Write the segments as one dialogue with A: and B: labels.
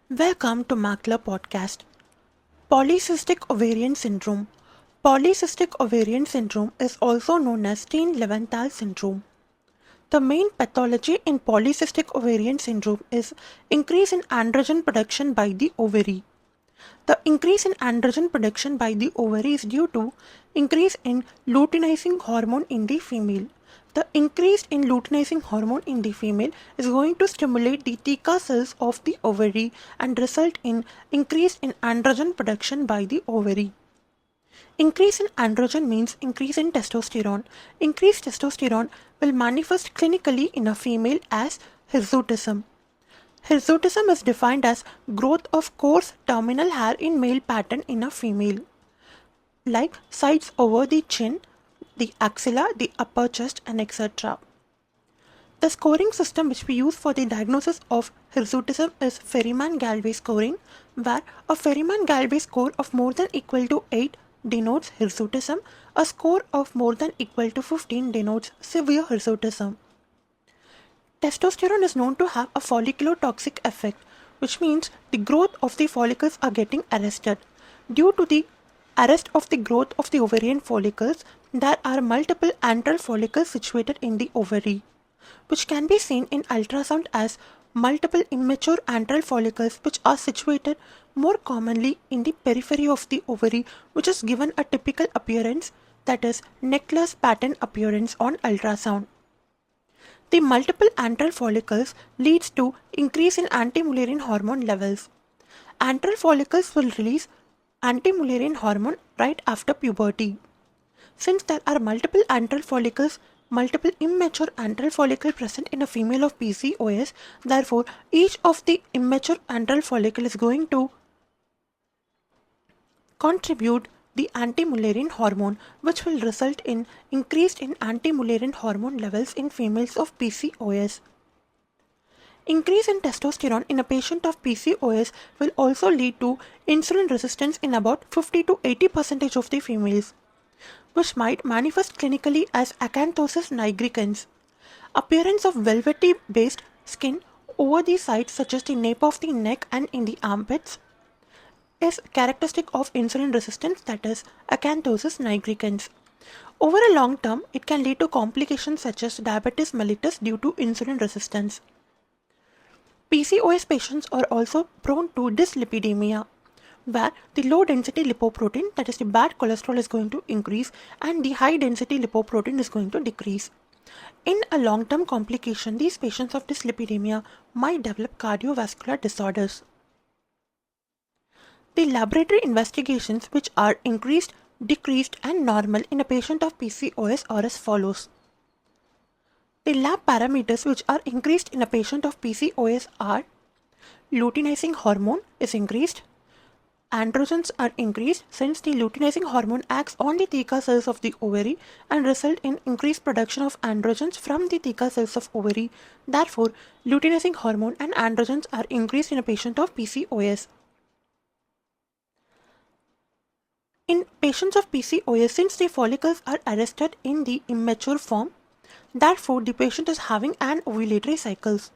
A: Welcome to Makler Podcast. Polycystic ovarian syndrome. Polycystic ovarian syndrome is also known as Steen-Leventhal syndrome. The main pathology in polycystic ovarian syndrome is increase in androgen production by the ovary. The increase in androgen production by the ovary is due to increase in luteinizing hormone in the female. The increase in luteinizing hormone in the female is going to stimulate the theca cells of the ovary and result in increase in androgen production by the ovary. Increase in androgen means increase in testosterone. Increased testosterone will manifest clinically in a female as hirsutism. Hirsutism is defined as growth of coarse terminal hair in male pattern in a female, like sides over the chin, the axilla, the upper chest, and etc. The scoring system which we use for the diagnosis of hirsutism is Ferryman-Galway scoring, where a Ferryman-Galway score of more than equal to 8 denotes hirsutism, a score of more than equal to 15 denotes severe hirsutism. Testosterone is known to have a folliculotoxic effect, which means the growth of the follicles are getting arrested. Due to the arrest of the growth of the ovarian follicles, there are multiple antral follicles situated in the ovary, which can be seen in ultrasound as multiple immature antral follicles which are situated more commonly in the periphery of the ovary, which is given a typical appearance, that is necklace pattern appearance on ultrasound. The multiple antral follicles leads to increase in anti-Mullerian hormone levels. Antral follicles will release anti-Mullerian hormone right after puberty. Since there are multiple antral follicles, multiple immature antral follicle present in a female of PCOS, therefore each of the immature antral follicle is going to contribute the anti-Mullerian hormone, which will result in increased in anti-Mullerian hormone levels in females of PCOS. Increase in testosterone in a patient of PCOS will also lead to insulin resistance in about 50 to 80% of the females, which might manifest clinically as acanthosis nigricans. Appearance of velvety based skin over the sides such as the nape of the neck and in the armpits is characteristic of insulin resistance, that is acanthosis nigricans. Over a long term, it can lead to complications such as diabetes mellitus due to insulin resistance. PCOS patients are also prone to dyslipidemia, where the low density lipoprotein, that is the bad cholesterol, is going to increase and the high density lipoprotein is going to decrease. In a long term complication, these patients of dyslipidemia might develop cardiovascular disorders. The laboratory investigations which are increased, decreased, and normal in a patient of PCOS are as follows. The lab parameters which are increased in a patient of PCOS are luteinizing hormone is increased, androgens are increased since the luteinizing hormone acts on the theca cells of the ovary and result in increased production of androgens from the theca cells of ovary. Therefore, luteinizing hormone and androgens are increased in a patient of PCOS. In patients of PCOS, since the follicles are arrested in the immature form, therefore the patient is having an ovulatory cycles.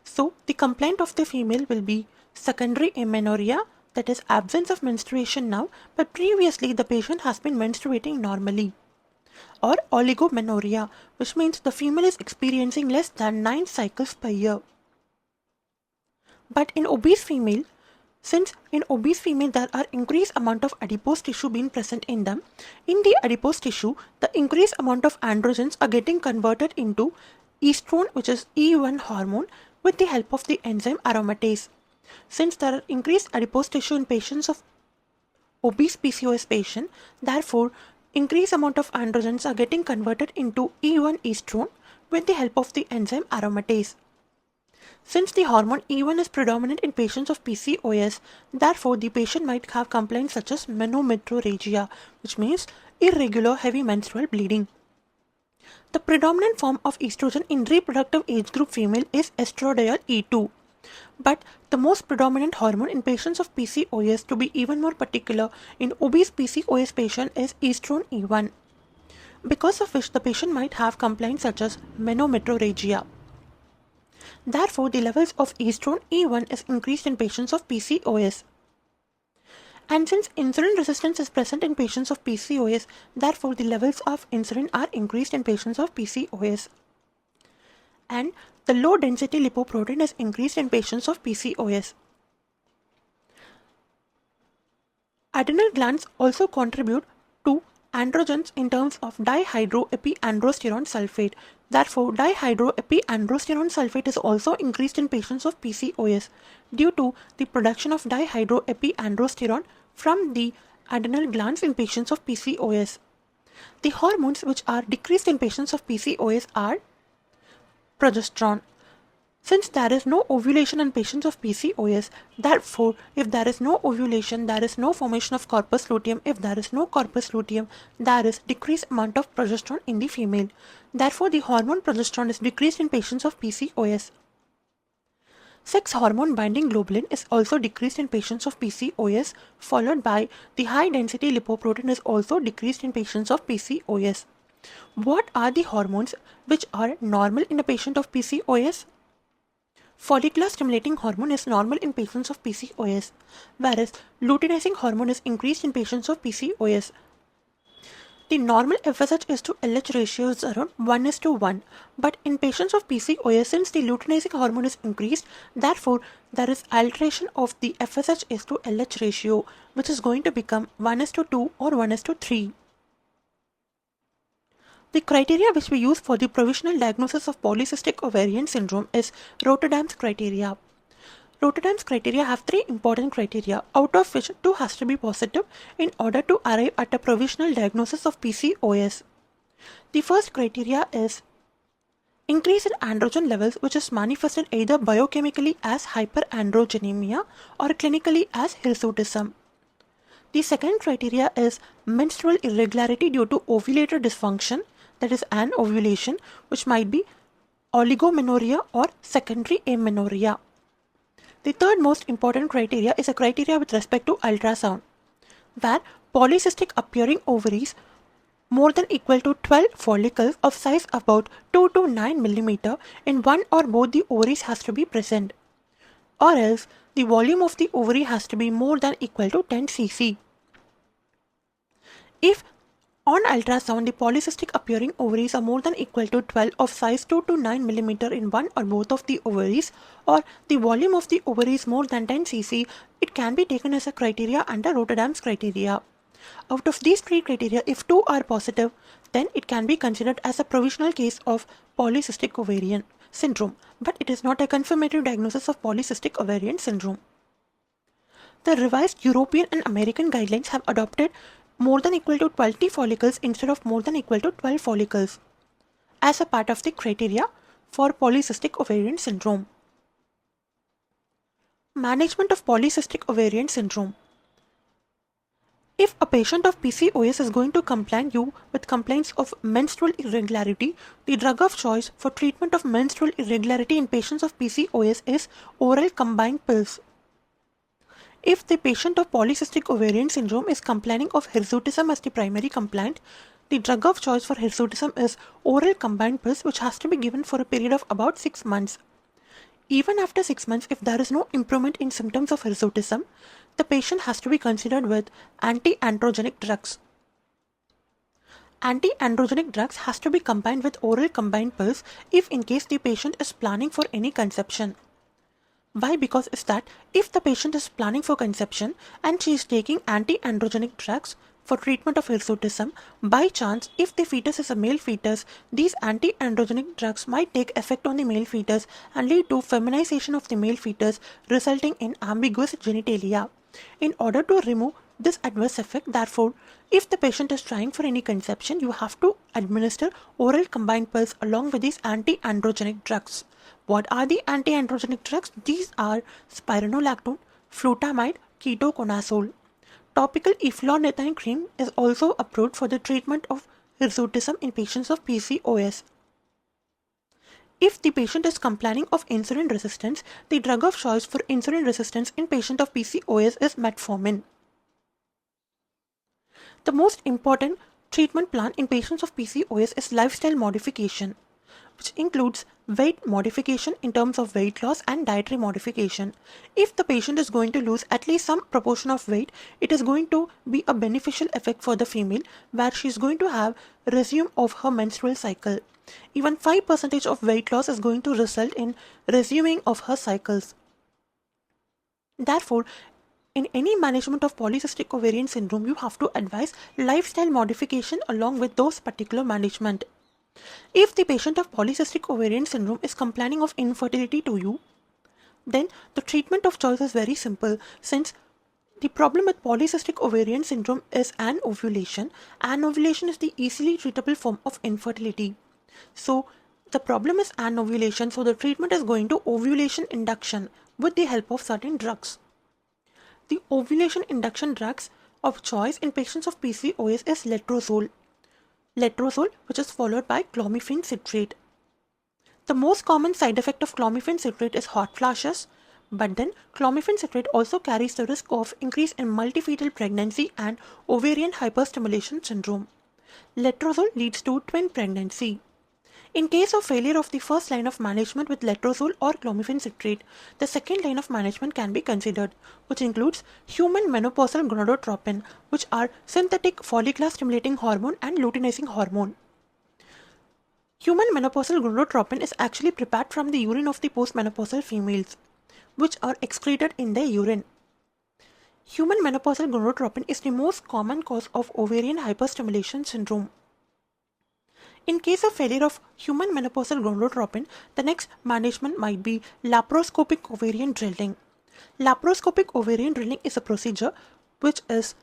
A: So the complaint of the female will be secondary amenorrhea, that is absence of menstruation now, but previously the patient has been menstruating normally. Or oligomenorrhea, which means the female is experiencing less than 9 cycles per year. But in obese female, since in obese female there are increased amount of adipose tissue being present in them, in the adipose tissue, the increased amount of androgens are getting converted into estrone, which is E1 hormone, with the help of the enzyme aromatase. Since there are increased adipose tissue in patients of obese PCOS patient, therefore increased amount of androgens are getting converted into E1 estrone with the help of the enzyme aromatase. Since the hormone E1 is predominant in patients of PCOS, therefore the patient might have complaints such as menometrorrhagia, which means irregular heavy menstrual bleeding. The predominant form of estrogen in reproductive age group female is estradiol E2. But the most predominant hormone in patients of PCOS, to be even more particular, in obese PCOS patient is estrone E1, because of which the patient might have complaints such as menometrorrhagia. Therefore, the levels of estrone E1 is increased in patients of PCOS. And since insulin resistance is present in patients of PCOS, therefore the levels of insulin are increased in patients of PCOS. And the low density lipoprotein is increased in patients of PCOS. Adrenal glands also contribute to androgens in terms of dihydroepiandrosterone sulfate. Therefore, dihydroepiandrosterone sulfate is also increased in patients of PCOS due to the production of dihydroepiandrosterone from the adrenal glands in patients of PCOS. The hormones which are decreased in patients of PCOS are progesterone. Since there is no ovulation in patients of PCOS, therefore, if there is no ovulation, there is no formation of corpus luteum. If there is no corpus luteum, there is decreased amount of progesterone in the female. Therefore, the hormone progesterone is decreased in patients of PCOS. Sex hormone binding globulin is also decreased in patients of PCOS, followed by the high density lipoprotein is also decreased in patients of PCOS. What are the hormones which are normal in a patient of PCOS? Follicular stimulating hormone is normal in patients of PCOS, whereas luteinizing hormone is increased in patients of PCOS. The normal FSH is to LH ratio is around 1:1, but in patients of PCOS, since the luteinizing hormone is increased, therefore there is alteration of the FSH is to LH ratio, which is going to become 1:2 or 1:3. The criteria which we use for the provisional diagnosis of polycystic ovarian syndrome is Rotterdam's criteria. Rotterdam's criteria have three important criteria, out of which two has to be positive in order to arrive at a provisional diagnosis of PCOS. The first criteria is increase in androgen levels, which is manifested either biochemically as hyperandrogenemia or clinically as hirsutism. The second criteria is menstrual irregularity due to ovulatory dysfunction, that is anovulation, which might be oligomenorrhea or secondary amenorrhea. The third most important criteria is a criteria with respect to ultrasound, where polycystic appearing ovaries more than equal to 12 follicles of size about 2 to 9 mm in one or both the ovaries has to be present, or else the volume of the ovary has to be more than equal to 10 cc. If on ultrasound, the polycystic appearing ovaries are more than equal to 12 of size 2 to 9 mm in one or both of the ovaries, or the volume of the ovary is more than 10 cc, it can be taken as a criteria under Rotterdam's criteria. Out of these three criteria, if two are positive, then it can be considered as a provisional case of polycystic ovarian syndrome, but it is not a confirmative diagnosis of polycystic ovarian syndrome. The revised European and American guidelines have adopted more than equal to 20 follicles instead of more than equal to 12 follicles as a part of the criteria for polycystic ovarian syndrome. Management of polycystic ovarian syndrome. If a patient of PCOS is going to complain you with complaints of menstrual irregularity, the drug of choice for treatment of menstrual irregularity in patients of PCOS is oral combined pills. If the patient of polycystic ovarian syndrome is complaining of hirsutism as the primary complaint, the drug of choice for hirsutism is oral combined pills, which has to be given for a period of about 6 months. Even after 6 months, if there is no improvement in symptoms of hirsutism, the patient has to be considered with anti-androgenic drugs. Anti-androgenic drugs has to be combined with oral combined pills if in case the patient is planning for any conception. Why? Because is that if the patient is planning for conception and she is taking anti-androgenic drugs for treatment of hirsutism, by chance, if the fetus is a male fetus, these anti-androgenic drugs might take effect on the male fetus and lead to feminization of the male fetus, resulting in ambiguous genitalia. In order to remove this adverse effect, therefore, if the patient is trying for any conception, you have to administer oral combined pills along with these anti-androgenic drugs. What are the anti-androgenic drugs? These are spironolactone, flutamide, ketoconazole. Topical eflornithine cream is also approved for the treatment of hirsutism in patients of PCOS. If the patient is complaining of insulin resistance, the drug of choice for insulin resistance in patient of PCOS is metformin. The most important treatment plan in patients of PCOS is lifestyle modification. which includes weight modification in terms of weight loss and dietary modification. If the patient is going to lose at least some proportion of weight, it is going to be a beneficial effect for the female, where she is going to have resume of her menstrual cycle. Even 5% of weight loss is going to result in resuming of her cycles. Therefore, in any management of polycystic ovarian syndrome, you have to advise lifestyle modification along with those particular management. If the patient of polycystic ovarian syndrome is complaining of infertility to you, then the treatment of choice is very simple, since the problem with polycystic ovarian syndrome is anovulation. Anovulation is the easily treatable form of infertility. So the problem is anovulation, so the treatment is going to ovulation induction with the help of certain drugs. The ovulation induction drugs of choice in patients of PCOS is letrozole. Letrozole, which is followed by clomiphene citrate. The most common side effect of clomiphene citrate is hot flashes, but then clomiphene citrate also carries the risk of increase in multifetal pregnancy and ovarian hyperstimulation syndrome. Letrozole leads to twin pregnancy. In case of failure of the first line of management with letrozole or clomiphene citrate, the second line of management can be considered, which includes human menopausal gonadotropin, which are synthetic follicular stimulating hormone and luteinizing hormone. Human menopausal gonadotropin is actually prepared from the urine of the postmenopausal females, which are excreted in their urine. Human menopausal gonadotropin is the most common cause of ovarian hyperstimulation syndrome. In case of failure of human menopausal gonadotropin, the next management might be laparoscopic ovarian drilling. Laparoscopic ovarian drilling is a procedure which is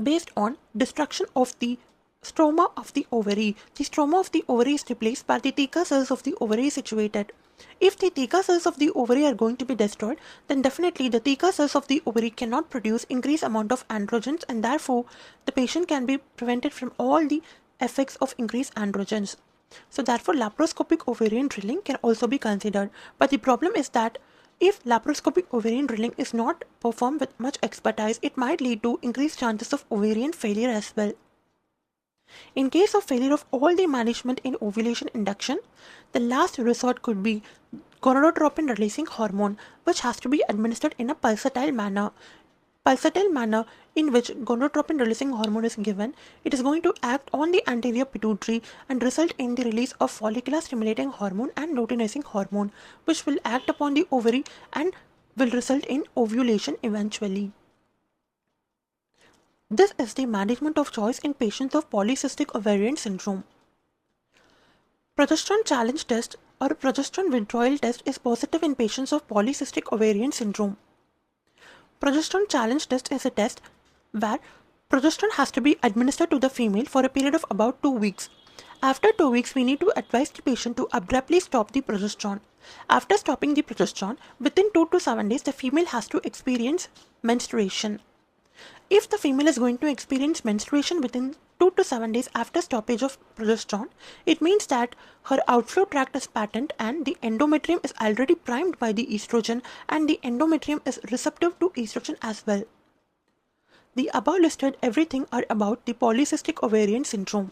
A: based on destruction of the stroma of the ovary. The stroma of the ovary is replaced by the theca cells of the ovary situated. If the theca cells of the ovary are going to be destroyed, then definitely the theca cells of the ovary cannot produce increased amount of androgens, and therefore the patient can be prevented from all the effects of increased androgens. So therefore laparoscopic ovarian drilling can also be considered. But the problem is that if laparoscopic ovarian drilling is not performed with much expertise, it might lead to increased chances of ovarian failure as well. In case of failure of all the management in ovulation induction, the last resort could be gonadotropin releasing hormone, which has to be administered in a pulsatile manner. Pulsatile manner in which gonadotropin releasing hormone is given, it is going to act on the anterior pituitary and result in the release of follicular stimulating hormone and luteinizing hormone, which will act upon the ovary and will result in ovulation eventually. This is the management of choice in patients of polycystic ovarian syndrome. Progesterone challenge test or progesterone withdrawal test is positive in patients of polycystic ovarian syndrome. Progesterone challenge test is a test where progesterone has to be administered to the female for a period of about 2 weeks. After 2 weeks, we need to advise the patient to abruptly stop the progesterone. After stopping the progesterone, within 2 to 7 days, the female has to experience menstruation. If the female is going to experience menstruation within 2 to 7 days after stoppage of progesterone, it means that her outflow tract is patent and the endometrium is already primed by the estrogen, and the endometrium is receptive to estrogen as well. The above listed everything are about the polycystic ovarian syndrome.